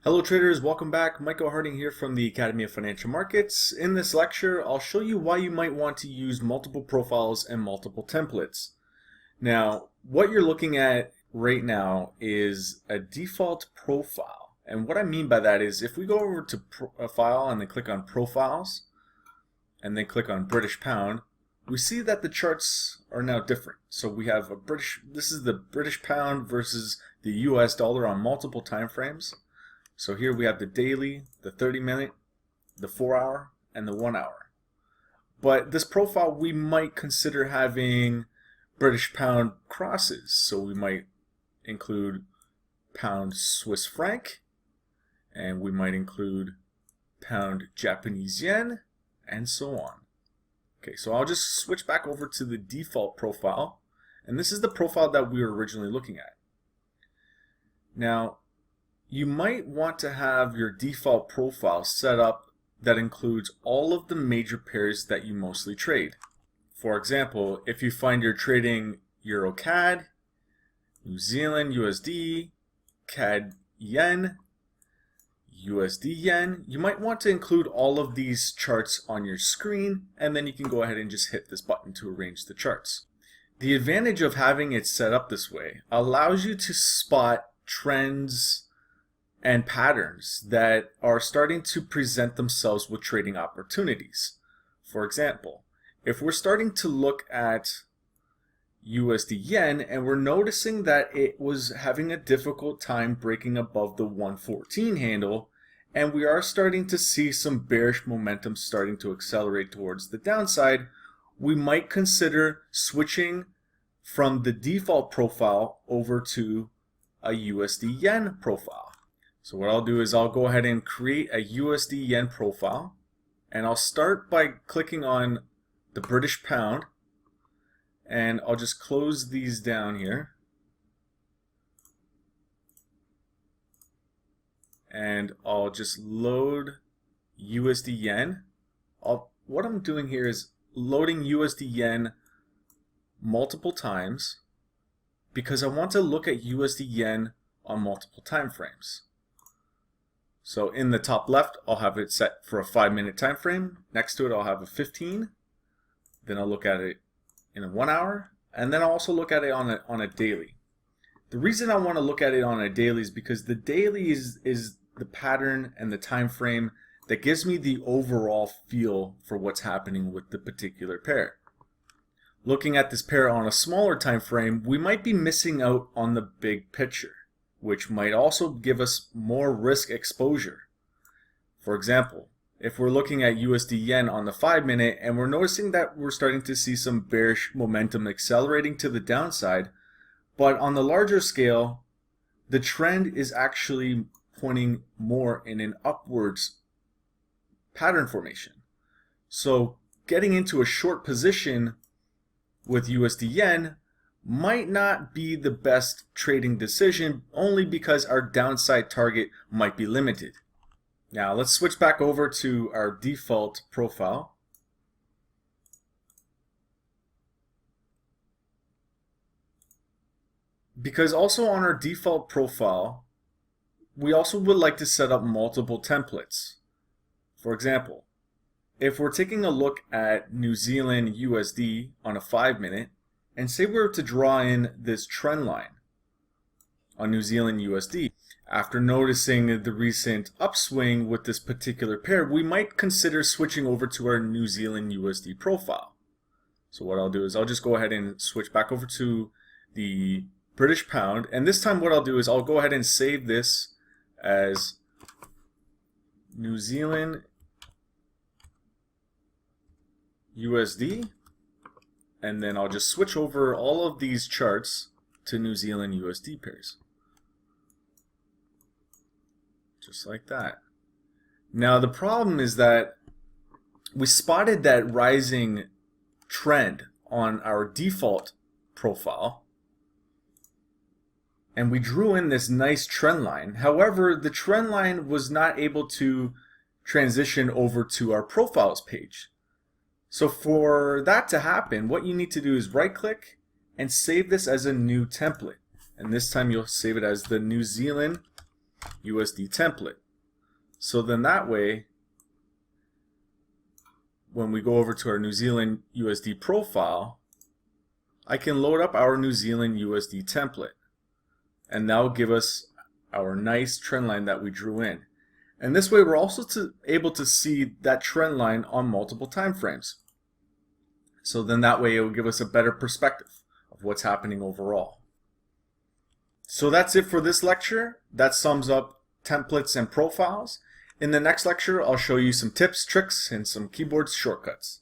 Hello traders, welcome back. Michael Harding here from the Academy of Financial Markets. In this lecture, I'll show you why you might want to use multiple profiles and multiple templates. Now, what you're looking at right now is a default profile. And what I mean by that is if we go over to Profile and then click on Profiles and then click on British Pound, we see that the charts are now different. So we have this is the British Pound versus the US dollar on multiple time frames. So here we have the daily, the 30-minute, the 4-hour, and the 1-hour. But this profile, we might consider having British pound crosses. So we might include pound Swiss franc, and we might include pound Japanese yen, and so on. Okay, so I'll just switch back over to the default profile, and this is the profile that we were originally looking at. Now, you might want to have your default profile set up that includes all of the major pairs that you mostly trade. For example, if you find you're trading Euro CAD, New Zealand USD, CAD Yen, USD Yen, you might want to include all of these charts on your screen, and then you can go ahead and just hit this button to arrange the charts. The advantage of having it set up this way allows you to spot trends and patterns that are starting to present themselves with trading opportunities. For example, if we're starting to look at USD Yen and we're noticing that it was having a difficult time breaking above the 114 handle, and we are starting to see some bearish momentum starting to accelerate towards the downside, we might consider switching from the default profile over to a USD Yen profile. So what I'll do is I'll go ahead and create a USD Yen profile, and I'll start by clicking on the British Pound, and I'll just close these down here, and I'll just load USD Yen. What I'm doing here is loading USD Yen multiple times because I want to look at USD Yen on multiple time frames. So in the top left, I'll have it set for a 5-minute time frame. Next to it, I'll have a 15. Then I'll look at it in a 1-hour, and then I'll also look at it on a daily. The reason I want to look at it on a daily is because the daily is the pattern and the time frame that gives me the overall feel for what's happening with the particular pair. Looking at this pair on a smaller time frame, we might be missing out on the big picture, which might also give us more risk exposure. For example, if we're looking at USD Yen on the 5-minute and we're noticing that we're starting to see some bearish momentum accelerating to the downside, but on the larger scale, the trend is actually pointing more in an upwards pattern formation. So getting into a short position with USD Yen might not be the best trading decision, only because our downside target might be limited. Now let's switch back over to our default profile. Because also on our default profile, we also would like to set up multiple templates. For example, if we're taking a look at New Zealand USD on a 5-minute, and say we were to draw in this trend line on New Zealand USD, after noticing the recent upswing with this particular pair, we might consider switching over to our New Zealand USD profile. So what I'll do is I'll just go ahead and switch back over to the British Pound, and this time what I'll do is I'll go ahead and save this as New Zealand USD, and then I'll just switch over all of these charts to New Zealand USD pairs. Just like that. Now the problem is that we spotted that rising trend on our default profile, and we drew in this nice trend line. However, the trend line was not able to transition over to our profiles page. So for that to happen, what you need to do is right click and save this as a new template. And this time you'll save it as the New Zealand USD template. So then that way, when we go over to our New Zealand USD profile, I can load up our New Zealand USD template. And that will give us our nice trend line that we drew in. And this way we're also able to see that trend line on multiple time frames. So then that way it will give us a better perspective of what's happening overall. So that's it for this lecture. That sums up templates and profiles. In the next lecture, I'll show you some tips, tricks, and some keyboard shortcuts.